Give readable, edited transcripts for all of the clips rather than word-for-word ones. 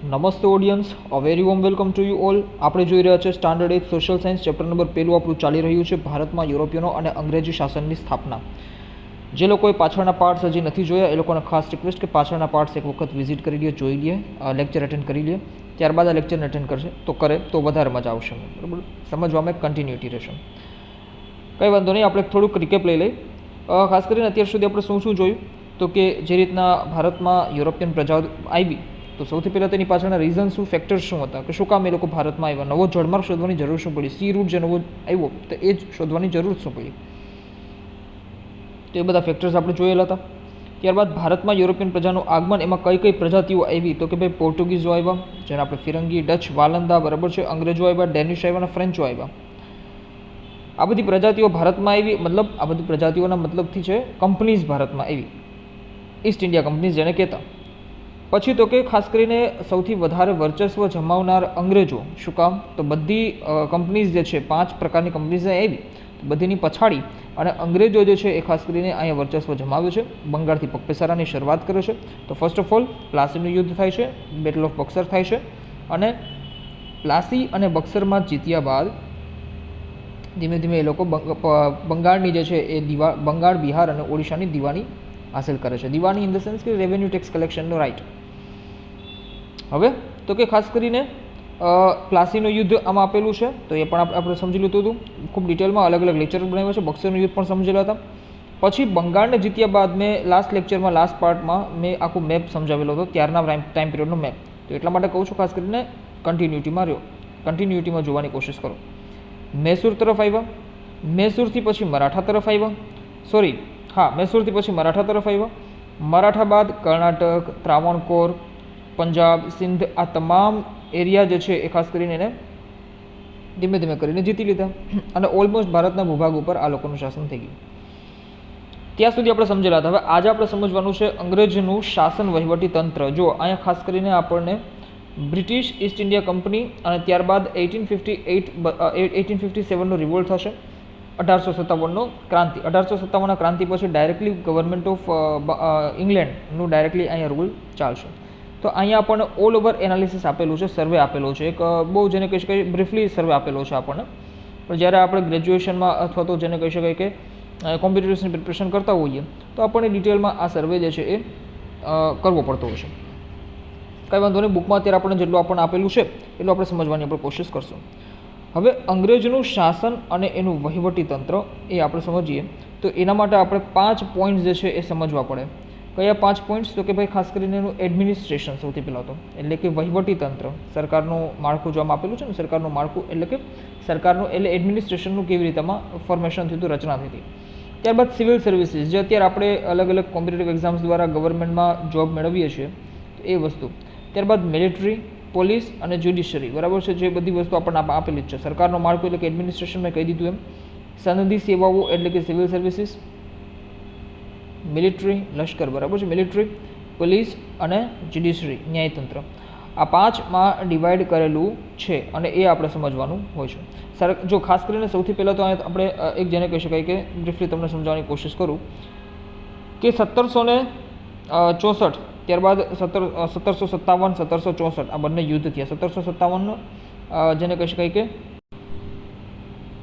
નમસ્તે audience, a very warm welcome to you all. આપણે જોઈ રહ્યા છે standard 8 social science chapter number 1 આપણું ચાલી રહ્યું છે ભારતમાં યુરોપિયનો અને અંગ્રેજી શાસનની સ્થાપના. જે લોકોએ પાછળના પાર્ટ્સ હજી નથી જોયા એ લોકોને ખાસ રિક્વેસ્ટ કે પાછળના પાર્ટ્સ એક વખત વિઝિટ કરી લે, જોઈ લે, લેક્ચર અટેન્ડ કરી લે, ત્યારબાદ આ લેક્ચરને અટેન્ડ કરશે તો વધારે મજા આવશે. બરાબર, સમજવામાં કન્ટિન્યુટી રહેશે. કંઈ વાંધો નહીં, આપણે થોડુંક રિકેપ લઈ લઈએ. ખાસ કરીને અત્યાર સુધી આપણે શું જોયું તો કે જે રીતના ભારતમાં યુરોપિયન પ્રજાઓ આવી તો સૌથી પહેલાં તેની પાછળના રીઝન શું, ફેક્ટર્સ શું હતા, કે શું કામ એ લોકો ભારતમાં આવ્યા, નવો જળમાર્ગ શોધવાની જરૂર શું પડી, સી રૂટ જે નવો આવ્યો તો એ જ શોધવાની જરૂર શું પડી, તો એ બધા ફેક્ટર્સ આપણે જોયેલા હતા. ત્યારબાદ ભારતમાં યુરોપિયન પ્રજાનું આગમન, એમાં કઈ કઈ પ્રજાતિઓ આવી તો કે ભાઈ પોર્ટુગીઝો આવ્યા, જેને આપણે ફિરંગી, ડચ, વાલંદા, બરાબર છે, અંગ્રેજો આવ્યા, ડેનિશ આવ્યા અને ફ્રેન્ચો આવ્યા. આ બધી પ્રજાતિઓ ભારતમાં આવી, મતલબ આ બધી પ્રજાતિઓના મતલબથી છે કંપનીઝ ભારતમાં આવી, ઈસ્ટ ઇન્ડિયા કંપનીઝ જેને કહેતા. પછી તો કે ખાસ કરીને સૌથી વધારે વર્ચસ્વ જમાવનાર અંગ્રેજો. શું કામ તો બધી કંપનીઝ જે છે 5 પ્રકારની કંપનીઝ આવી, બધીની પછાડી અને અંગ્રેજો જે છે એ ખાસ કરીને અહીંયા વર્ચસ્વ જમાવે છે. બંગાળથી પગપેસારાની શરૂઆત કરે છે. તો ફર્સ્ટ ઓફ ઓલ પ્લાસીનું યુદ્ધ થાય છે, બેટલ ઓફ બક્સર થાય છે, અને પ્લાસી અને બક્સરમાં જીત્યા બાદ ધીમે ધીમે એ લોકો બંગાળની જે છે એ બંગાળ, બિહાર અને ઓડિશાની દિવાની હાંસલ કરે છે. દિવાની ઇન ધ સેન્સ કે રેવન્યુ ટેક્સ કલેક્શનનો રાઇટ. હવે તો કે ખાસ કરીને પ્લાસીનું યુદ્ધ આમાં આપેલું છે, તો એ પણ આપણે સમજી લીધું હતું ખૂબ ડિટેલમાં, અલગ અલગ લેક્ચર બનાવ્યા છે. બક્સરનું યુદ્ધ પણ સમજેલા હતા. પછી બંગાળને જીત્યા બાદ મેં લાસ્ટ લેક્ચરમાં, લાસ્ટ પાર્ટમાં મેં આખું મેપ સમજાવેલો હતો, ત્યારના ટાઈમ પિરિયડનો મેપ. તો એટલા માટે કહું છું ખાસ કરીને કન્ટિન્યુટીમાં જોવાની કોશિશ કરો. મૈસૂર તરફ આવ્યા, મૈસૂરથી પછી મરાઠા તરફ આવ્યા, મૈસૂરથી પછી મરાઠા તરફ આવ્યા. મરાઠા બાદ કર્ણાટક, ત્રાવણકોર, પંજાબ, સિંધ, આ તમામ એરિયા જે છે એ ખાસ કરીને એને ધીમે ધીમે કરીને જીતી લીધા અને ઓલમોસ્ટ ભારતના ભૂભાગ ઉપર આ લોકોનું શાસન થઈ ગયું. ત્યાં સુધી આપણે સમજેલા હતા. હવે આજે આપણે સમજવાનું છે અંગ્રેજનું શાસન વહીવટી તંત્ર. જો અહીંયા ખાસ કરીને આપણને બ્રિટિશ ઈસ્ટ ઇન્ડિયા કંપની અને ત્યારબાદ 1857નો રિવોલ્ટ થશે, 1857નો ક્રાંતિ. 1857ના ક્રાંતિ પછી ડાયરેક્ટલી ગવર્મેન્ટ ઓફ ઇંગ્લેન્ડનું ડાયરેક્ટલી અહીંયા રૂલ ચાલશે. તો અહીંયા આપણને ઓલ ઓવર એનાલિસિસ આપેલું છે, સર્વે આપેલો છે, એક બહુ જેને કહી શકાય બ્રીફલી સર્વે આપેલો છે આપણને. પણ જ્યારે આપણે ગ્રેજ્યુએશનમાં અથવા તો જેને કહી શકાય કે કોમ્પિટિટિવ્સની પ્રિપરેશન કરતા હોઈએ તો આપણને ડિટેલમાં આ સર્વે જે છે એ કરવો પડતો હોય છે. કંઈ વાંધો નહીં, બુકમાં અત્યારે આપણને જેટલું આપણને આપેલું છે એટલું આપણે સમજવાની આપણે કોશિશ કરશું. હવે અંગ્રેજનું શાસન અને એનું વહીવટી તંત્ર એ આપણે સમજીએ તો એના માટે આપણે 5 પોઈન્ટ્સ જે છે એ સમજવા પડે. કયા 5 પોઈન્ટ્સ તો કે ભાઈ ખાસ કરીને એનું એડમિનિસ્ટ્રેશન સૌથી પહેલાં તો, એટલે કે વહીવટી તંત્ર, સરકારનું માળખું જો આમાં આપેલું છે ને, સરકારનું માળખું એટલે કે સરકારનું એટલે એડમિનિસ્ટ્રેશનનું કેવી રીતે આમાં ફોર્મેશન થયું હતું, રચના થઈ હતી. ત્યારબાદ સિવિલ સર્વિસીસ, જે અત્યારે આપણે અલગ અલગ કોમ્પિટિટિવ એક્ઝામ્સ દ્વારા ગવર્મેન્ટમાં જોબ મેળવીએ છીએ તો એ વસ્તુ. ત્યારબાદ મિલિટરી, પોલીસ અને જ્યુડિશરી, બરાબર છે, જે બધી વસ્તુ આપણને આપેલી જ છે. સરકારનું માળખું એટલે કે એડમિનિસ્ટ્રેશન મેં કહી દીધું એમ. સનદી સેવાઓ એટલે કે સિવિલ સર્વિસીસ, મિલિટરી, લશ્કર, બરાબર છે, મિલિટરી, પોલીસ અને જ્યુડિશરી, ન્યાયતંત્ર. આ 5માં ડિવાઈડ કરેલું છે અને એ આપણે સમજવાનું હોય છે. જો ખાસ કરીને સૌથી પહેલાં તો આપણે એક જેને કહી શકાય કે બ્રીફલી તમને સમજાવવાની કોશિશ કરું કે 1764 ત્યારબાદ 1757, 1764 આ બંને યુદ્ધ થયા. 1757 જેને કહી શકાય કે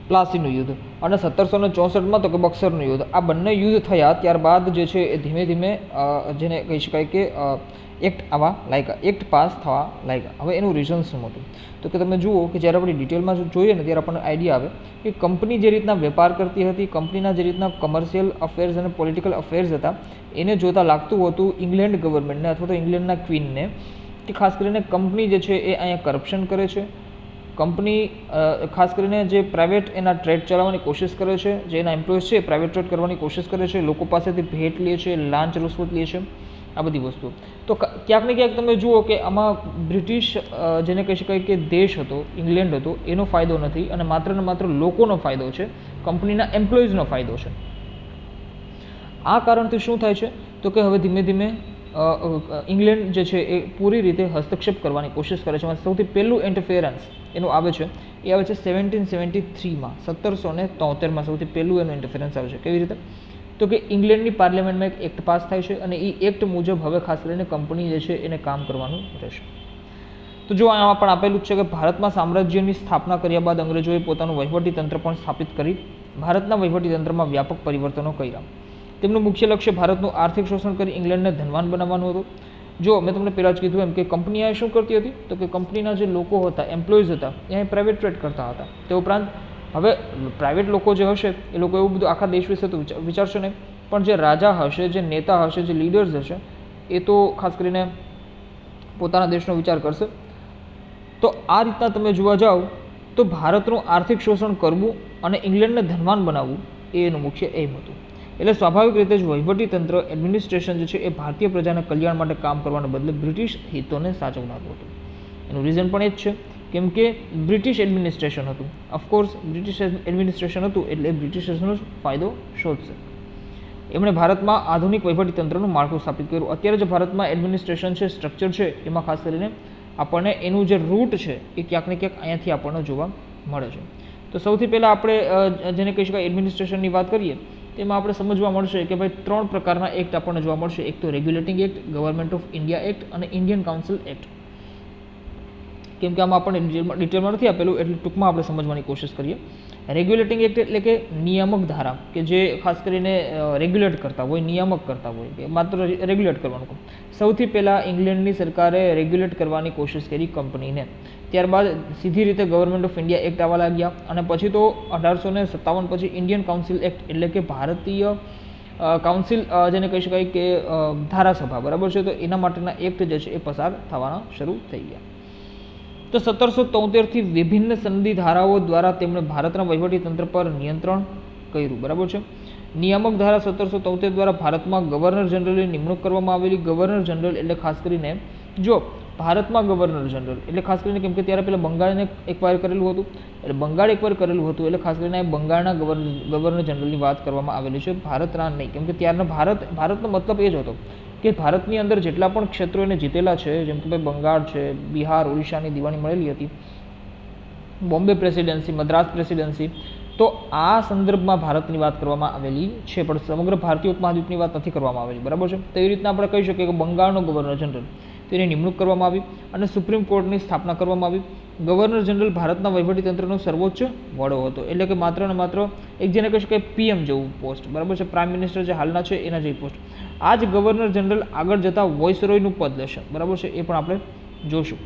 પ્લાસીનું યુદ્ધ અને 1764માં તો કે બક્સરનું યુદ્ધ. આ બંને યુદ્ધ થયા ત્યારબાદ જે છે એ ધીમે ધીમે જેને કહી શકાય કે એક્ટ આવા લાગ્યા, એક્ટ પાસ થવા લાગ્યા. હવે એનું રીઝન શું હતું તો કે તમે જુઓ કે જ્યારે આપણે ડિટેલમાં જોઈએ ને ત્યારે આપણને આઈડિયા આવે કે કંપની જે રીતના વેપાર કરતી હતી, કંપનીના જે રીતના કમર્શિયલ અફેર્સ અને પોલિટિકલ અફેર્સ હતા, એને જોતાં લાગતું હતું ઇંગ્લેન્ડ ગવર્મેન્ટને અથવા તો ઇંગ્લેન્ડના ક્વીનને કે ખાસ કરીને કંપની જે છે એ અહીંયા કરપ્શન કરે છે. કંપની ખાસ કરીને જે પ્રાઇવેટ એના ટ્રેડ ચલાવવાની કોશિશ કરે છે, જે એના એમ્પ્લોઈઝ છે પ્રાઇવેટ ટ્રેડ કરવાની કોશિશ કરે છે, લોકો પાસેથી ભેટ લે છે, લાંચ રૂશ્વત લે છે, આ બધી વસ્તુ. તો ક્યાંક ને ક્યાંક તમે જુઓ કે આમાં બ્રિટિશ જેને કહી શકાય કે દેશ હતો, ઇંગ્લેન્ડ હતો, એનો ફાયદો નથી અને માત્ર ને માત્ર લોકોનો ફાયદો છે, કંપનીના એમ્પ્લોઈઝનો ફાયદો છે. આ કારણથી શું થાય છે તો કે હવે ધીમે ધીમે ઇંગ્લેન્ડ જે છે એ પૂરી રીતે હસ્તક્ષેપ કરવાની કોશિશ કરે છે. સૌથી પહેલું ઇન્ટરફિયરન્સ એનું આવે છે એ આવે છે 1773માં, 1773માં સૌથી પહેલું એનું ઇન્ટરફિયરન્સ આવે છે. કેવી રીતે તો કે ઇંગ્લેન્ડની પાર્લિયામેન્ટમાં એક એક્ટ પાસ થાય છે અને એ એક્ટ મુજબ હવે ખાસ કરીને કંપની જે છે એને કામ કરવાનું રહેશે. તો જો આમાં પણ આપેલું છે કે ભારતમાં સામ્રાજ્યની સ્થાપના કર્યા બાદ અંગ્રેજોએ પોતાનું વહીવટી તંત્ર પણ સ્થાપિત કરી ભારતના વહીવટી તંત્રમાં વ્યાપક પરિવર્તનો કર્યા. તેમનું મુખ્ય લક્ષ્ય ભારતનું આર્થિક શોષણ કરી ઇંગ્લેન્ડને ધનવાન બનાવવાનું હતું. જો મેં તમને પહેલાં જ કીધું એમ કે કંપની આ શું કરતી હતી, તો કે કંપનીના જે લોકો હતા, એમ્પ્લોઈઝ હતા, એ પ્રાઇવેટ ટ્રેડ કરતા હતા. તે ઉપરાંત હવે પ્રાઇવેટ લોકો જે હશે એ લોકો એવું બધું આખા દેશ વિશે તો વિચારશે નહીં, પણ જે રાજા હશે, જે નેતા હશે, જે લીડર્સ હશે, એ તો ખાસ કરીને પોતાના દેશનો વિચાર કરશે. તો આ રીતના તમે જોવા જાઓ તો ભારતનું આર્થિક શોષણ કરવું અને ઇંગ્લેન્ડને ધનવાન બનાવવું એ એનું મુખ્ય એમ હતું. એટલે સ્વાભાવિક રીતે જ વહીવટી તંત્ર, એડમિનિસ્ટ્રેશન જે છે એ ભારતીય પ્રજાના કલ્યાણ માટે કામ કરવાને બદલે બ્રિટિશ હિતોને સાચવનારું હતું. એનું રીઝન પણ એ જ છે કેમ કે બ્રિટિશ એડમિનિસ્ટ્રેશન હતું. ઓફકોર્સ બ્રિટિશ એડમિનિસ્ટ્રેશન હતું એટલે બ્રિટિશર્સનો જ ફાયદો શોધશે. એમણે ભારતમાં આધુનિક વહીવટી તંત્રનું માળખું સ્થાપિત કર્યું. અત્યારે જે ભારતમાં એડમિનિસ્ટ્રેશન છે, સ્ટ્રક્ચર છે, એમાં ખાસ કરીને આપણને એનું જે રૂટ છે એ ક્યાંક ને ક્યાંક અહીંયાથી આપણને જોવા મળે છે. તો સૌથી પહેલાં આપણે જેને કહી શકાય એડમિનિસ્ટ્રેશનની વાત કરીએ તેમાં આપણે સમજવા મળશે કે ભાઈ 3 પ્રકારના એક્ટ આપણને જોવા મળશે. એક તો regulating act, government of India act અને ઇન્ડિયન કાઉન્સિલ એક્ટ. કેમ કે આમાં આપણને ડિટેલમાં નથી આપેલું એટલે ટૂંકમાં આપણે સમજવાની કોશિશ કરીએ. રેગ્યુલેટિંગ એક્ટ એટલે કે નિયામક ધારા કે જે ખાસ કરીને રેગ્યુલેટ કરતા હોય, નિયામક કરતા હોય, કે માત્ર રેગ્યુલેટ કરવાનું. સૌથી પહેલાં ઇંગ્લેન્ડની સરકારે રેગ્યુલેટ કરવાની કોશિશ કરી કંપનીને. ત્યારબાદ સીધી રીતે ગવર્મેન્ટ ઓફ ઇન્ડિયા એક્ટ આવવા લાગ્યા અને પછી તો 1857 પછી ઇન્ડિયન કાઉન્સિલ એક્ટ એટલે કે ભારતીય કાઉન્સિલ જેને કહી શકાય કે ધારાસભા, બરાબર છે, તો એના માટેના એક્ટ જે છે એ પસાર થવાના શરૂ થઈ ગયા. તો 1773થી વિભિન્ન સંધિ ધારાઓ દ્વારા તેમણે ભારતના વહીવટી તંત્ર પર નિયંત્રણ કર્યું, બરાબર છે. નિયામક ધારા 1773 દ્વારા ભારતમાં ગવર્નર જનરલની નિમણૂક કરવામાં આવેલી. ગવર્નર જનરલ એટલે ખાસ કરીને જો ભારતમાં ગવર્નર જનરલ એટલે ખાસ કરીને કેમ કે ત્યારે પહેલાં બંગાળને એક્વાયર કરેલું હતું, એટલે બંગાળ એક્વાયર કરેલું હતું એટલે ખાસ કરીને બંગાળના ગવર્નર જનરલની વાત કરવામાં આવેલી છે, ભારતના નહીં. કેમ કે ત્યારના ભારતનો મતલબ એ જ હતો કે ભારતની અંદર જેટલા પણ ક્ષેત્રો એને જીતેલા છે, જેમ કે ભાઈ બંગાળ છે, બિહાર, ઓડિશાની દીવાની મળેલી હતી, બોમ્બે પ્રેસિડેન્સી, મદ્રાસ પ્રેસિડેન્સી, તો આ સંદર્ભમાં ભારતની વાત કરવામાં આવેલી છે, પણ સમગ્ર ભારતીય ઉપમહાદ્વીપની વાત નથી કરવામાં આવેલી, બરાબર છે. તો એવી રીતના આપણે કહી શકીએ કે બંગાળનો ગવર્નર જનરલ તેની નિમણૂક કરવામાં આવી અને સુપ્રીમ કોર્ટની સ્થાપના કરવામાં આવી. ગવર્નર જનરલ ભારતના વહીવટીતંત્રનો સર્વોચ્ચ વડો હતો, એટલે કે માત્ર ને માત્ર એક જેને કહી શકાય પીએમ જેવું પોસ્ટ, બરાબર છે, પ્રાઇમ મિનિસ્ટર જે હાલના છે એના જેવી પોસ્ટ. આ જ ગવર્નર જનરલ આગળ જતાં વોઇસરોયનું પદ લેશે, બરાબર છે, એ પણ આપણે જોશું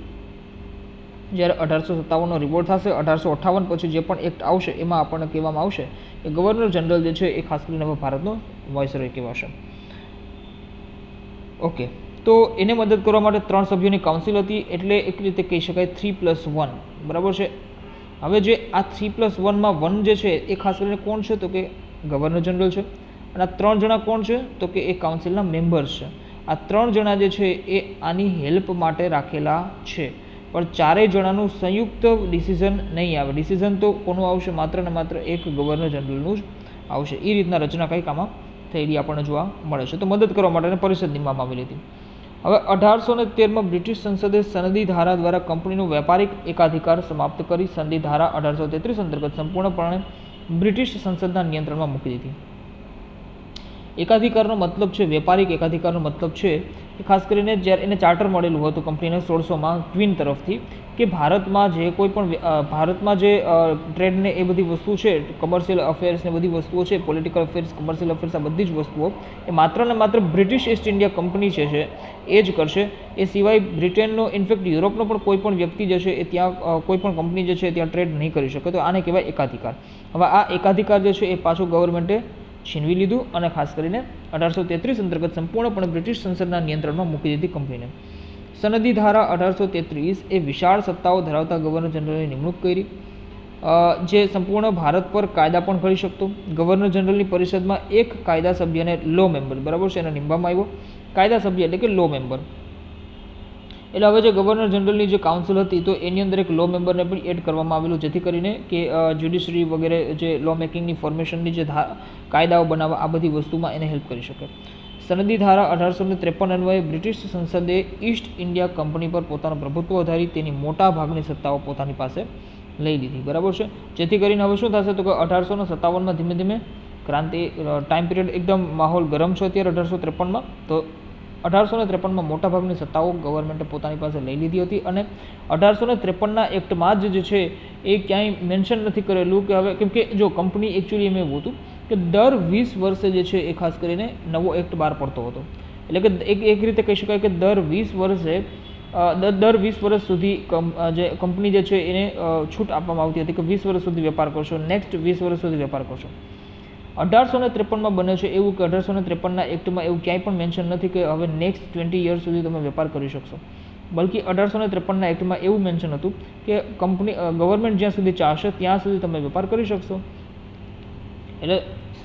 જ્યારે 1857નો રિપોર્ટ થશે. 1858 પછી જે પણ એક્ટ આવશે એમાં આપણને કહેવામાં આવશે કે ગવર્નર જનરલ જે છે એ ખાસ કરીને હવે ભારતનો વોઇસરોય કહેવાશે. ઓકે, તો એને મદદ કરવા માટે 3 સભ્યોની કાઉન્સિલ હતી, એટલે એક રીતે કહી શકાય 3+1, બરાબર છે. હવે જે આ 3+1માં 1 જે છે એ ખાસ કરીને કોણ છે, તો કે ગવર્નર જનરલ છે, અને આ 3 જણા કોણ છે, તો કે એ કાઉન્સિલના મેમ્બર્સ છે. આ 3 જણા જે છે એ આની હેલ્પ માટે રાખેલા છે, પણ 4 જણાનું સંયુક્ત ડિસિઝન નહીં આવે. ડિસિઝન તો કોનું આવશે, માત્ર ને માત્ર એક ગવર્નર જનરલનું જ આવશે. એ રીતના રચના કંઈક આમાં થયેલી આપણને જોવા મળે છે. તો મદદ કરવા માટે પરિષદ નિમવામાં આવેલી હતી. હવે 1813માં બ્રિટિશ સંસદે સંધિ ધારા દ્વારા કંપનીનો વેપારિક એકાધિકાર સમાપ્ત કરી સંધિ ધારા 1833 અંતર્ગત સંપૂર્ણપણે બ્રિટિશ સંસદના નિયંત્રણમાં મૂકી દીધી. એકાધિકારનો મતલબ છે, વેપારિક એકાધિકારનો મતલબ છે કે ખાસ કરીને જ્યારે એને ચાર્ટર મળેલું હતું કંપનીને 1600માં ક્વીન તરફથી કે ભારતમાં જે કોઈ પણ ભારતમાં જે ટ્રેડને એ બધી વસ્તુ છે, કમર્શિયલ અફેર્સ ને બધી વસ્તુઓ છે, પોલિટિકલ અફેર્સ, કમર્શિયલ અફેર્સ, આ બધી જ વસ્તુઓ એ માત્ર ને માત્ર બ્રિટિશ ઈસ્ટ ઇન્ડિયા કંપની છે એ જ કરશે. એ સિવાય બ્રિટનનો, ઇનફેક્ટ યુરોપનો પણ કોઈ પણ વ્યક્તિ જે છે એ ત્યાં કોઈ પણ કંપની જે છે ત્યાં ટ્રેડ નહીં કરી શકે. તો આને કહેવાય એકાધિકાર. હવે આ એકાધિકાર જે છે એ પાછું ગવર્મેન્ટે છીનવી લીધું અને ખાસ કરીને 1833 અંતર્ગત સંપૂર્ણપણે બ્રિટિશ સંસદના નિયંત્રણમાં મૂકી દીધી કંપનીને. સનદી ધારા 1833 એ વિશાળ સત્તાઓ ધરાવતા ગવર્નર જનરલની નિમણૂક કરી, જે સંપૂર્ણ ભારત પર કાયદા પણ ઘડી શકતો. ગવર્નર જનરલની પરિષદમાં એક કાયદા સભ્યને લો મેમ્બર, બરાબર છે, એને નિમવામાં આવ્યો. કાયદા સભ્ય એટલે કે લો મેમ્બર. એટલે હવે જે ગવર્નર જનરલની જે કાઉન્સિલ હતી તો એની અંદર એક લો મેમ્બરને પણ એડ કરવામાં આવેલું, જેથી કરીને કે જ્યુડિશરી વગેરે જે લો મેકિંગની ફોર્મેશનની જે કાયદાઓ બનાવવા આ બધી વસ્તુમાં એને હેલ્પ કરી શકે. સનદી ધારા 1853 અન્વયે બ્રિટિશ સંસદે ઈસ્ટ ઇન્ડિયા કંપની પર પોતાનું પ્રભુત્વ વધારી તેની મોટા ભાગની સત્તાઓ પોતાની પાસે લઈ લીધી, બરાબર છે. જેથી કરીને હવે શું થશે, તો કે 1857માં ધીમે ધીમે ક્રાંતિ ટાઈમ પીરિયડ એકદમ માહોલ ગરમ છે અત્યારે 1853માં, તો 1853માં મોટાભાગની સત્તાઓ ગવર્મેન્ટે પોતાની પાસે લઈ લીધી હતી અને 1853ના એક્ટમાં જે છે એ ક્યાંય મેન્શન નથી કરેલું કે હવે, કેમ કે જો કંપની એકચ્યુઅલી એમ એવું હતું કે દર 20 વર્ષે જે છે એ ખાસ કરીને નવો એક્ટ બહાર પડતો હતો. એટલે કે એક રીતે કહી શકાય કે દર 20 વર્ષ સુધી જે કંપની જે છે એને છૂટ આપવામાં આવતી હતી કે 20 વર્ષ સુધી વેપાર કરશો, નેક્સ્ટ 20 વર્ષ સુધી વેપાર કરશો. 1853માં બને છે એવું કે 1853ના એક્ટમાં એવું ક્યાંય પણ મેન્શન નથી કે હવે નેક્સ્ટ 20 યર્સ સુધી તમે વેપાર કરી શકશો. બલ્કિ 1853ના એક્ટમાં એવું મેન્શન હતું કે ગવર્મેન્ટ જ્યાં સુધી ચાહશે ત્યાં સુધી તમે વેપાર કરી શકશો. એટલે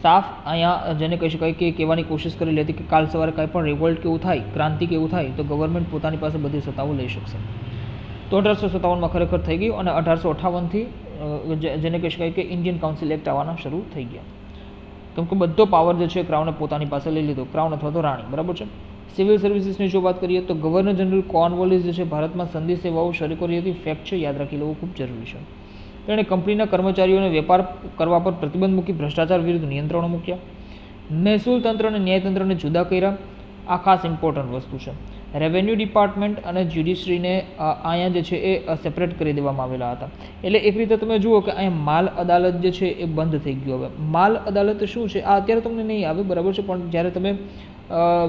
સાફ અહીંયા જેને કહી શકાય કે કહેવાની કોશિશ કરેલી હતી કે કાલ સવારે કાંઈ પણ રિવોલ્ટ કેવું થાય, ક્રાંતિ કેવું થાય તો ગવર્મેન્ટ પોતાની પાસે બધી સત્તાઓ લઈ શકશે. તો 1857માં ખરેખર થઈ ગયું અને 1858થી જેને કહી શકાય કે ઇન્ડિયન કાઉન્સિલ એક્ટ આવવાના શરૂ થઈ ગયા. કેમ કે બધો પાવર જે છે ક્રાઉને પોતાની પાસે લઈ લીધો, ક્રાઉન અથવા તો રાણી, બરાબર છે. સિવિલ સર્વિસીસની જો વાત કરીએ તો ગવર્નર જનરલ કોર્નવોલિસ જે છે ભારતમાં સંધિ સેવાઓ શરૂ કરી હતી. ફેક્ટ છે, યાદ રાખી લેવું ખૂબ જરૂરી છે. તેણે કંપનીના કર્મચારીઓને વેપાર કરવા પર પ્રતિબંધ મૂકી ભ્રષ્ટાચાર વિરુદ્ધ નિયંત્રણો મૂક્યા. મહેસૂલ તંત્ર અને ન્યાયતંત્રને જુદા કર્યા. આ ખાસ ઇમ્પોર્ટન્ટ વસ્તુ છે. રેવન્યુ ડિપાર્ટમેન્ટ અને જ્યુડિશરીને અહીંયા જે છે એ સેપરેટ કરી દેવામાં આવેલા હતા. એટલે એક રીતે તમે જુઓ કે અહીંયા માલ અદાલત જે છે એ બંધ થઈ ગયું. હવે માલ અદાલત શું છે આ અત્યારે તમને નહીં આવે, બરાબર છે, પણ જ્યારે તમે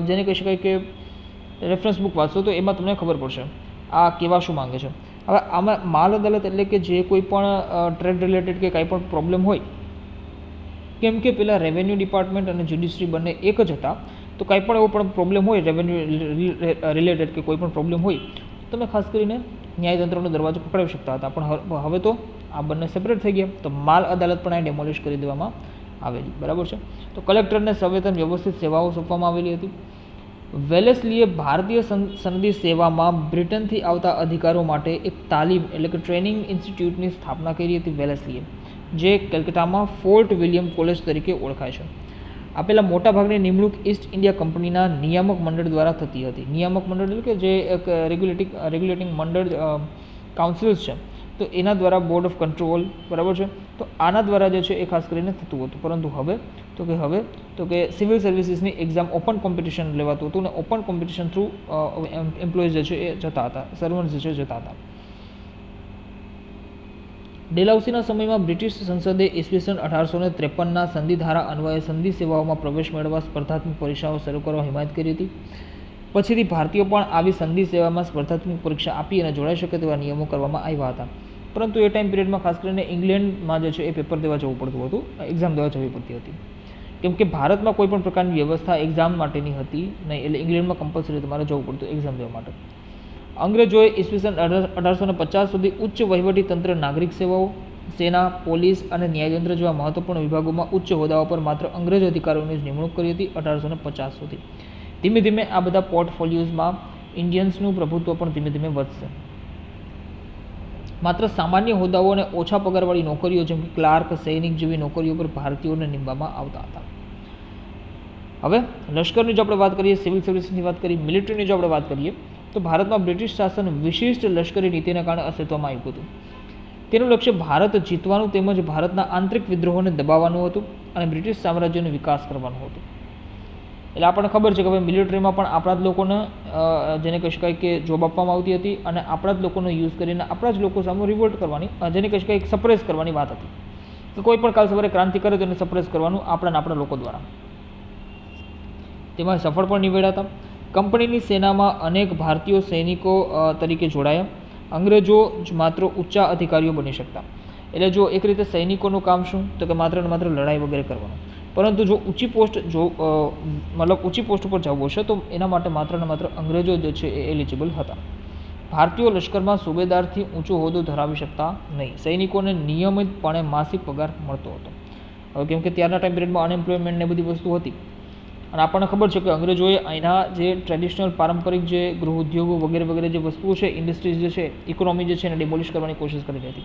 જેને કહી શકાય કે રેફરન્સ બુક વાંચશો તો એમાં તમને ખબર પડશે આ કેવા શું માંગે છે. હવે આમાં માલ અદાલત એટલે કે જે કોઈ પણ ટ્રેડ રિલેટેડ કે કાંઈ પણ પ્રોબ્લેમ હોય, કેમ કે પેલા રેવન્યુ ડિપાર્ટમેન્ટ અને જ્યુડિશરી બંને એક જ હતા, તો કાંઈ પણ એવો પણ પ્રોબ્લેમ હોય રેવન્યુ રિલેટેડ કે કોઈ પણ પ્રોબ્લેમ હોય તમે ખાસ કરીને ન્યાયતંત્રનો દરવાજો પકડાવી શકતા હતા. પણ હવે તો આ બંને સેપરેટ થઈ ગયા, તો માલ અદાલત પણ આ ડેમોલિશ કરી દેવામાં આવેલી, બરાબર છે. તો કલેક્ટરને સંવેતન વ્યવસ્થિત સેવાઓ સોંપવામાં આવેલી હતી. વેલેસ્લીએ ભારતીય સનદી સેવામાં બ્રિટનથી આવતા અધિકારીઓ માટે એક તાલીમ એટલે કે ટ્રેનિંગ ઇન્સ્ટિટ્યૂટની સ્થાપના કરી હતી વેલેસ્લીએ, જે કેલકટામાં ફોર્ટ વિલિયમ કોલેજ તરીકે ઓળખાય છે. આપેલા મોટાભાગની નિમણૂક ઈસ્ટ ઇન્ડિયા કંપનીના નિયામક મંડળ દ્વારા થતી હતી. નિયામક મંડળ એટલે કે જે એક રેગ્યુલેટિંગ મંડળ કાઉન્સિલ્સ છે, તો એના દ્વારા બોર્ડ ઓફ કંટ્રોલ, બરાબર છે, તો આના દ્વારા જે છે એ ખાસ કરીને થતું હતું. પરંતુ હવે તો કે સિવિલ સર્વિસીસની એક્ઝામ ઓપન કોમ્પિટિશન લેવાતું હતું અને ઓપન કોમ્પિટિશન થ્રુ એમ્પ્લોઈઝ જે છે એ જતા હતા, સર્વન્ટ્સ જે છે જતા હતા. ડેલાઉસીના સમયમાં બ્રિટિશ સંસદે ઈસવીસન 1853ના સંધિ ધારા અન્વયે સંધિ સેવાઓમાં પ્રવેશ મેળવવા સ્પર્ધાત્મક પરીક્ષાઓ શરૂ કરવા હિમાયત કરી હતી. પછીથી ભારતીયો પણ આવી સંધિ સેવામાં સ્પર્ધાત્મક પરીક્ષા આપી અને જોડાઈ શકે તેવા નિયમો કરવામાં આવ્યા હતા. પરંતુ એ ટાઈમ પિરિયડમાં ખાસ કરીને ઇંગ્લેન્ડમાં જે છે એ પેપર દેવા જવું પડતું હતું, એક્ઝામ દેવા જવી પડતી હતી. કેમ કે ભારતમાં કોઈ પણ પ્રકારની વ્યવસ્થા એક્ઝામ માટેની હતી નહીં, એટલે ઇંગ્લેન્ડમાં કમ્પલસરી તમારે જવું પડતું એક્ઝામ દેવા માટે. અંગ્રેજોએ ઈસવીસન 1850 સુધી ઉચ્ચ વહીવટી તંત્ર, નાગરિક સેવાઓ, સેના, પોલીસ અને ન્યાયતંત્ર જેવા મહત્વપૂર્ણ વિભાગોમાં ઉચ્ચ હોદ્દાઓ પર માત્ર અંગ્રેજ અધિકારીઓની નિમણૂક કરી હતી 1850 સુધી. ધીમે ધીમે આ બધા પોર્ટફોલિયોઝમાં ઇન્ડિયન્સનું પ્રભુત્વ પણ ધીમે ધીમે વધશે. માત્ર સામાન્ય હોદ્દાઓ અને ઓછા પગારવાળી નોકરીઓ જેમ કે ક્લાર્ક, સૈનિક જેવી નોકરીઓ પર ભારતીયોને નીમવામાં આવતા હતા. હવે લશ્કરની જો આપણે વાત કરીએ, સિવિલ સર્વિસીસની વાત કરીએ, મિલિટરીની જો આપણે વાત કરીએ તો ભારતમાં બ્રિટિશ શાસન વિશિષ્ટ લશ્કરી નીતિને કારણે અસ્તિત્વમાં આવ્યું હતું. તેનું લક્ષ્ય ભારત જીતવાનું તેમજ ભારતના આંતરિક વિદ્રોહોને દબાવવાનું હતું અને બ્રિટિશ સામ્રાજ્યનો વિકાસ કરવાનું હતું. એટલે આપણને ખબર છે કે ભાઈ મિલિટરીમાં પણ આપણા જ લોકોને જેને કહી શકાય કે જોબ આપવામાં આવતી હતી અને આપણા જ લોકોનો યુઝ કરીને આપણા જ લોકો સામે રિવોલ્ટ કરવાની, જેને કહી શકાય સપ્રેસ કરવાની વાત હતી કે કોઈ પણ કાલ સવારે ક્રાંતિ કરે તો એને સપ્રેસ કરવાનું આપણા લોકો દ્વારા. તેમાં સફળ પણ નીવડ્યા હતા. કંપનીની સેનામાં અનેક ભારતીયો સૈનિકો તરીકે જોડાયા. અંગ્રેજો જ માત્ર ઊંચા અધિકારીઓ બની શકતા. એટલે જો એક રીતે સૈનિકોનું કામ શું તો કે માત્ર ને માત્ર લડાઈ વગેરે કરવાનું, પરંતુ જો ઊંચી પોસ્ટ ઉપર જવું હશે તો એના માટે માત્ર ને માત્ર અંગ્રેજો જે છે એ એલિજિબલ હતા. ભારતીયો લશ્કરમાં સુબેદારથી ઊંચો હોદ્દો ધરાવી શકતા નહીં. સૈનિકોને નિયમિતપણે માસિક પગાર મળતો હતો. હવે કેમ કે ત્યારના ટાઈમ પિરિયડમાં અનએમ્પ્લોયમેન્ટ ને બધી વસ્તુ હતી અને આપણને ખબર છે કે અંગ્રેજોએ અહીંના જે ટ્રેડિશનલ પારંપરિક જે ગૃહ ઉદ્યોગો વગેરે જે વસ્તુઓ છે, ઇન્ડસ્ટ્રીઝ જે છે, ઇકોનોમી જે છે એને ડિમોલિશ કરવાની કોશિશ કરી હતી.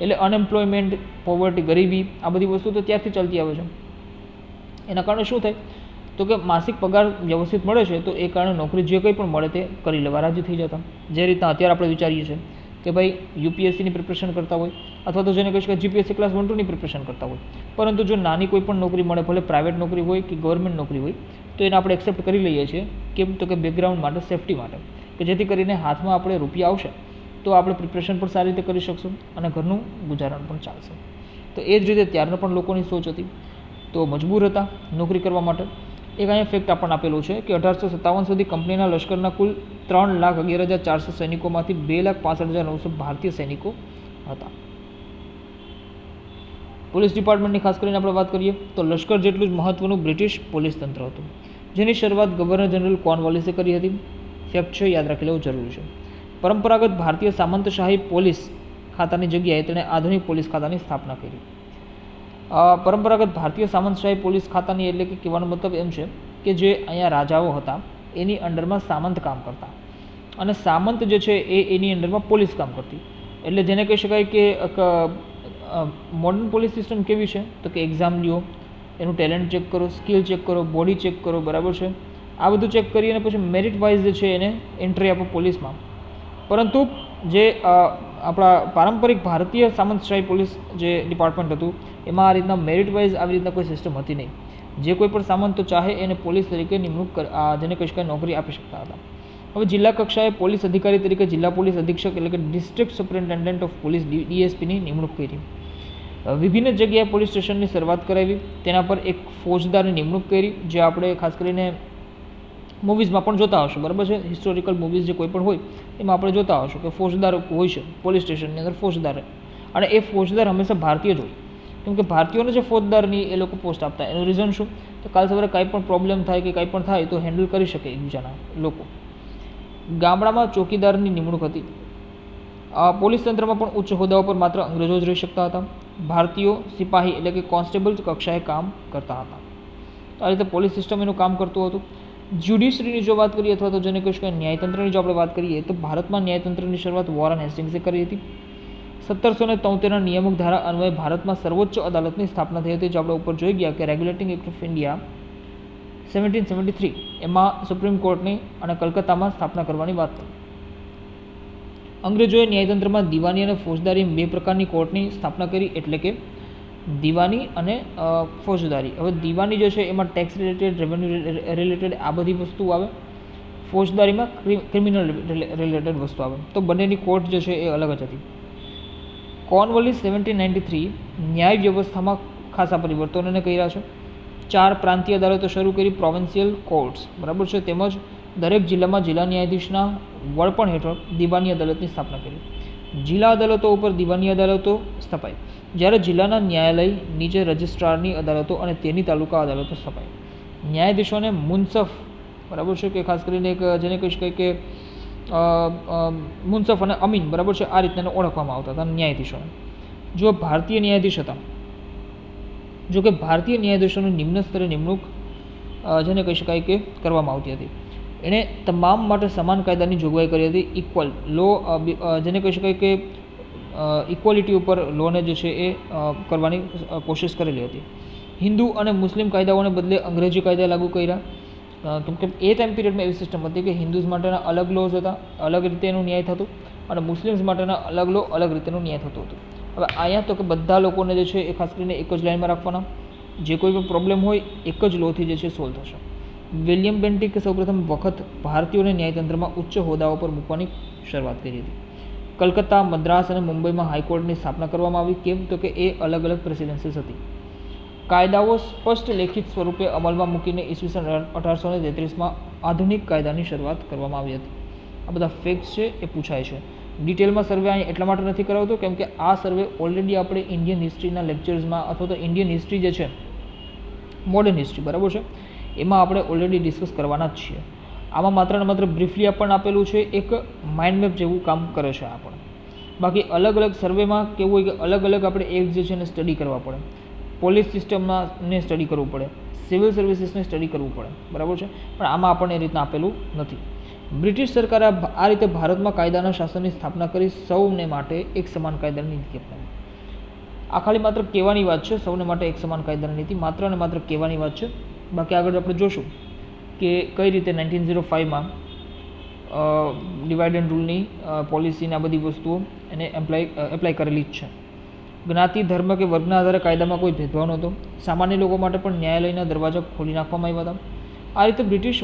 એટલે અનએમ્પ્લોયમેન્ટ, પોવર્ટી, ગરીબી આ બધી વસ્તુ તો ત્યારથી ચાલતી આવે છે. એના કારણે શું થાય તો કે માસિક પગાર વ્યવસ્થિત મળે છે તો એ કારણે નોકરી જે કંઈ પણ મળે તે કરી લેવા રાજી થઈ જતા. જે રીતના અત્યારે આપણે વિચારીએ છીએ કે ભાઈ યુપીએસસીની પ્રિપરેશન કરતા હોય અથવા તો જેને કહી શકાય જીપીએસસી ક્લાસ 1 2ની પ્રિપરેશન કરતા હોય, પરંતુ જો નાની કોઈ પણ નોકરી મળે, ભલે પ્રાઇવેટ નોકરી હોય કે ગવર્મેન્ટ નોકરી હોય, તો એને આપણે એક્સેપ્ટ કરી લઈએ છીએ. કેમ તો કે બેકગ્રાઉન્ડ માટે, સેફટી માટે, કે જેથી કરીને હાથમાં આપણે રૂપિયા આવશે તો આપણે પ્રિપરેશન પણ સારી રીતે કરી શકશું અને ઘરનું ગુજારણ પણ ચાલશે. તો એ જ રીતે ત્યારના પણ લોકોની સોચ હતી, તો મજબૂર હતા નોકરી કરવા માટે. એક અહીંયા ફેક્ટ આપણને આપેલું છે કે 1857 સુધી કંપનીના લશ્કરના કુલ 3,11,400 સૈનિકોમાંથી 2,65,900 ભારતીય સૈનિકો હતા. પોલીસ ડિપાર્ટમેન્ટની ખાસ કરીને આપણે વાત કરીએ તો લશ્કર જેટલું જ મહત્વનું બ્રિટિશ પોલીસ તંત્ર હતું, જેની શરૂઆત ગવર્નર જનરલ કોર્નવોલિસે કરી હતી. ફેક્ટ છે, યાદ રાખી લેવું જરૂરી છે. પરંપરાગત ભારતીય સામંતશાહી પોલીસ ખાતાની જગ્યાએ તેણે આધુનિક પોલીસ ખાતાની સ્થાપના કરી. પરંપરાગત ભારતીય સામંતશાહી પોલીસ ખાતાની એટલે કે કહેવાનો મતલબ એમ છે કે જે અહીંયા રાજાઓ હતા એની અંડરમાં સામંત કામ કરતા, અને સામંત જે છે એ એની અંડરમાં પોલીસ કામ કરતી. એટલે જેને કહી શકાય કે મોડર્ન પોલીસ સિસ્ટમ કેવી છે તો કે એક્ઝામ લ્યો, એનું ટેલેન્ટ ચેક કરો, સ્કિલ ચેક કરો, બોડી ચેક કરો, બરાબર છે, આ બધું ચેક કરી અને પછી મેરિટ વાઇઝ જે છે એને એન્ટ્રી આપો પોલીસમાં. પરંતુ જે આપણા પારંપરિક ભારતીય સામંતશાહી પોલીસ જે ડિપાર્ટમેન્ટ હતું એમાં આ રીતના મેરિટ વાઇઝ આવી રીતના કોઈ સિસ્ટમ હતી નહીં. જે કોઈ પણ સામંતો ચાહે એને પોલીસ તરીકે નિમણૂક જેને કહી શકાય નોકરી આપી શકતા હતા. હવે જિલ્લા કક્ષાએ પોલીસ અધિકારી તરીકે જિલ્લા પોલીસ અધિક્ષક એટલે કે ડિસ્ટ્રિક્ટ સુપરિન્ટેન્ડન્ટ ઓફ પોલીસ ડીએસપીની નિમણૂક કરી. વિભિન્ન જગ્યાએ પોલીસ સ્ટેશનની શરૂઆત કરાવી, તેના પર એક ફોજદારની નિમણૂક કરી, જે આપણે ખાસ કરીને મૂવીઝમાં પણ જોતા હશો, બરાબર છે. હિસ્ટોરિકલ મૂવીઝ જે કોઈ પણ હોય એમાં આપણે જોતા હશો કે ફોજદાર હોય છે પોલીસ સ્ટેશનની અંદર, ફોજદાર, અને એ ફોજદાર હંમેશા ભારતીય જ હોય, કેમ કે ભારતીયોને જે ફોજદારની એ લોકો પોસ્ટ આપતા. એનું રીઝન શું? તો કાલ સવારે કાંઈ પણ પ્રોબ્લેમ થાય કે કાંઈ પણ થાય તો હેન્ડલ કરી શકે એકબીજાના લોકો. ગામડામાં ચોકીદારની નિમણૂક હતી. પોલીસ તંત્રમાં પણ ઉચ્ચ હોદ્દાઓ પર માત્ર અંગ્રેજો જ રહી શકતા હતા. ભારતીયો સિપાહી એટલે કે કોન્સ્ટેબલ કક્ષાએ કામ કરતા હતા. તો આ રીતે પોલીસ સિસ્ટમ એનું કામ કરતું હતું. જ્યુડિશરીની જો વાત કરીએ અથવા તો જેને કહી શકાય ન્યાયતંત્રની જો આપણે વાત કરીએ તો ભારતમાં ન્યાયતંત્રની શરૂઆત વોરન હેસ્ટિંગ્સે કરી હતી. 1773ના નિયામક ધારા અન્વયે ભારતમાં સર્વોચ્ચ અદાલતની સ્થાપના થઈ હતી, જે આપણે ઉપર જોઈ ગયા કે રેગ્યુલેટિંગ એક્ટ ઓફ ઇન્ડિયા 1773 એમાં સુપ્રીમ કોર્ટની અને કલકત્તામાં સ્થાપના કરવાની વાત થઈ. અંગ્રેજોએ ન્યાયતંત્રમાં દીવાની અને ફોજદારી બે પ્રકારની કોર્ટની સ્થાપના કરી, એટલે કે દીવાની અને ફોજદારી. હવે દીવાની જે છે એમાં ટેક્સ રિલેટેડ, રેવન્યુ રિલેટેડ આ બધી વસ્તુઓ આવે, ફોજદારીમાં ક્રિમિનલ રિલેટેડ વસ્તુ આવે. તો બંનેની કોર્ટ જે છે એ અલગ જ હતી. કોર્નવોલિસ 1793 ન્યાય વ્યવસ્થામાં ખાસા પરિવર્તનોને કર્યા છે. 4 પ્રાંતીય અદાલતો શરૂ કરી, પ્રોવિન્શિયલ કોર્ટ્સ, બરાબર છે, તેમજ દરેક જિલ્લામાં જિલ્લા ન્યાયાધીશના વડપણ હેઠળ દીવાની અદાલતની સ્થાપના કરી. જિલ્લા અદાલતો ઉપર દીવાની અદાલતો સ્થપાઈ, જ્યારે જિલ્લાના ન્યાયાલય નીચે રજિસ્ટ્રારની અદાલતો અને તેની તાલુકા અદાલતો સ્થપાઈ. ન્યાયાધીશોને મુનસફ, બરાબર છે, કે ખાસ કરીને એક જેને કહી શકાય કે મુનસફ અને અમીન, બરાબર છે, આ રીતના ઓળખવામાં આવતા હતા ન્યાયાધીશોને. જો ભારતીય ન્યાયાધીશ હતા, જો કે ભારતીય ન્યાયાધીશોની નિમ્ન સ્તરે નિમણૂક જેને કહી શકાય કે કરવામાં આવતી હતી. એણે તમામ માટે સમાન કાયદાની જોગવાઈ કરી હતી. ઇક્વલ લો, જેને કહી શકાય કે ઇક્વાલિટી ઉપર લોને જે છે એ કરવાની કોશિશ કરેલી હતી. હિન્દુ અને મુસ્લિમ કાયદાઓને બદલે અંગ્રેજી કાયદા લાગુ કર્યા, કેમ કે એ ટાઈમ પીરિયડમાં એવી સિસ્ટમ હતી કે હિન્દુઝ માટેના અલગ લોઝ હતા, અલગ રીતે એનું ન્યાય થતું, અને મુસ્લિમ્સ માટેના અલગ લો, અલગ રીતેનું ન્યાય થતું હતું. હવે અહીંયા તો કે બધા લોકોને જે છે એ ખાસ કરીને એક જ લાઇનમાં રાખવાના, જે કોઈ પણ પ્રોબ્લેમ હોય એક જ લોથી જે છે સોલ્વ થશે. વિલિયમ બેન્ટિકે સૌપ્રથમ વખત ભારતીયોને ન્યાયતંત્રમાં ઉચ્ચ હોદ્દાઓ પર મૂકવાની શરૂઆત કરી હતી. કલકત્તા, મદ્રાસ અને મુંબઈમાં હાઈકોર્ટની સ્થાપના કરવામાં આવી. કેમ તો કે એ અલગ અલગ પ્રેસિડેન્સીસ હતી. કાયદાઓ સ્પષ્ટ લેખિત સ્વરૂપે અમલમાં મૂકીને ઈસવીસન 1833માં આધુનિક કાયદાની શરૂઆત કરવામાં આવી હતી. આ બધા ફેક્ટ્સ છે એ પૂછાય છે. ડિટેલમાં સર્વે અહીં એટલા માટે નથી કરાવતો કેમ કે આ સર્વે ઓલરેડી આપણે ઇન્ડિયન હિસ્ટ્રીના લેક્ચર્સમાં અથવા તો ઇન્ડિયન હિસ્ટ્રી જે છે, મોડર્ન હિસ્ટ્રી, બરાબર છે, એમાં આપણે ઓલરેડી ડિસ્કસ કરવાના જ છીએ. આમાં માત્ર ને માત્ર બ્રીફલી આપણને આપેલું છે, એક માઇન્ડ મેપ જેવું કામ કરે છે આપણને. બાકી અલગ અલગ સર્વેમાં કેવું હોય કે અલગ અલગ આપણે એક જે છે એને સ્ટડી કરવા પડે. પોલીસ સિસ્ટમને સ્ટડી કરવું પડે, સિવિલ સર્વિસીસને સ્ટડી કરવું પડે, બરાબર છે, પણ આમાં આપણને એ રીતના આપેલું નથી. બ્રિટિશ સરકારે આ રીતે ભારતમાં કાયદાના શાસનની સ્થાપના કરી, સૌને માટે એક સમાન કાયદાની નીતિ અપનાવી. આ ખાલી માત્ર કહેવાની વાત છે, સૌને માટે એક સમાન કાયદાની નીતિ માત્ર ને માત્ર કહેવાની વાત છે. બાકી આગળ આપણે જોશું કે કઈ રીતે 1905માં ડિવાઇડ એન્ડ રૂલની પોલિસીને આ બધી વસ્તુઓ એને એપ્લાય કરેલી જ છે. જ્ઞાતિ, ધર્મ કે વર્ગના આધારે કાયદામાં કોઈ ભેદભાવ નહોતો. સામાન્ય લોકો માટે પણ ન્યાયાલયના દરવાજા ખોલી નાખવામાં આવ્યા હતા. આ રીતે બ્રિટિશ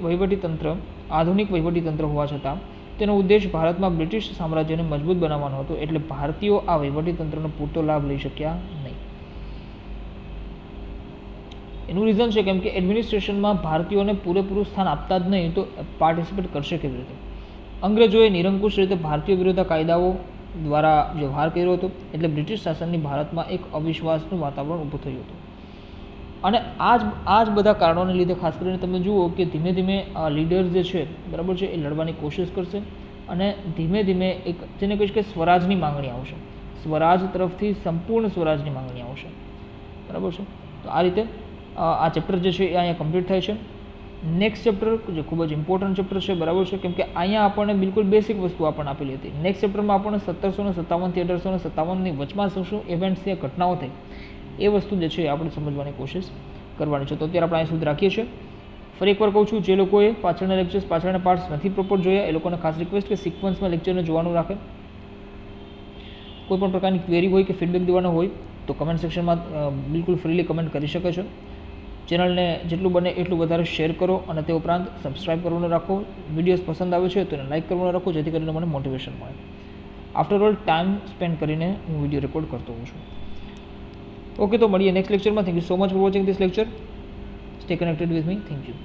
વહીવટીતંત્ર આધુનિક વહીવટીતંત્ર હોવા છતાં તેનો ઉદ્દેશ ભારતમાં બ્રિટિશ સામ્રાજ્યને મજબૂત બનાવવાનો હતો, એટલે ભારતીયો આ વહીવટીતંત્રનો પૂરતો લાભ લઈ શક્યા નહીં. એનું રીઝન છે કેમ કે એડમિનિસ્ટ્રેશનમાં ભારતીયોને પૂરેપૂરું સ્થાન આપતા જ નહીં તો પાર્ટિસિપેટ કરશે કેવી રીતે. અંગ્રેજોએ નિરંકુશ રીતે ભારતીય વિરુદ્ધ કાયદાઓ દ્વારા વ્યવહાર કર્યો હતો, એટલે બ્રિટિશ શાસનની ભારતમાં એક અવિશ્વાસનું વાતાવરણ ઊભું થયું હતું. અને આ જ બધા કારણોને લીધે ખાસ કરીને તમે જુઓ કે ધીમે ધીમે લીડર્સ જે છે બરાબર છે એ લડવાની કોશિશ કરશે અને ધીમે ધીમે એક જેને કહીશ કે સ્વરાજની માંગણી આવશે. સ્વરાજ તરફથી સંપૂર્ણ સ્વરાજની માંગણી આવશે. બરાબર છે. તો આ રીતે આ ચેપ્ટર જે છે એ અહીંયા કમ્પ્લીટ થાય છે. નેક્સ્ટ ચેપ્ટર જે ખૂબ જ ઇમ્પોર્ટન્ટ ચેપ્ટર છે બરાબર છે, કેમ કે અહીંયા આપણને બિલકુલ બેસિક વસ્તુ આપણને આપેલી હતી. નેક્સ્ટ ચેપ્ટરમાં આપણને 1757 થી 1857ની વચમાં શું ઇવેન્ટ્સ થયા, ઘટનાઓ થઈ, એ વસ્તુ જે છે આપણે સમજવાની કોશિશ કરવાની છે. તો અત્યારે આપણે અહીં સુધી રાખીએ છીએ. ફરી એકવાર કહું છું, જે લોકોએ પાછળના લેક્ચર્સ પાછળના પાર્ટ્સ નથી પ્રોપર જોયા એ લોકોને ખાસ રિક્વેસ્ટ કે સિક્વન્સમાં લેક્ચરને જોવાનું રાખે. કોઈ પણ પ્રકારની ક્વેરી હોય કે ફીડબેક દેવાનો હોય તો કમેન્ટ સેક્શનમાં બિલકુલ ફ્રીલી કમેન્ટ કરી શકે છે. ચેનલને જેટલું બને એટલું વધારે શેર કરો અને તે ઉપરાંત સબસ્ક્રાઇબ કરવાનું રાખો. વિડીયોઝ પસંદ આવે છે તો એને લાઇક કરવાનું રાખો, જેથી કરીને મને મોટિવેશન મળે. આફ્ટર ઓલ ટાઈમ સ્પેન્ડ કરીને હું વિડીયો રેકોર્ડ કરતો હોઉં છું. ઓકે, તો મળીએ નેક્સ્ટ લેક્ચરમાં. Thank you so much for watching this lecture. Stay connected with me. Thank you.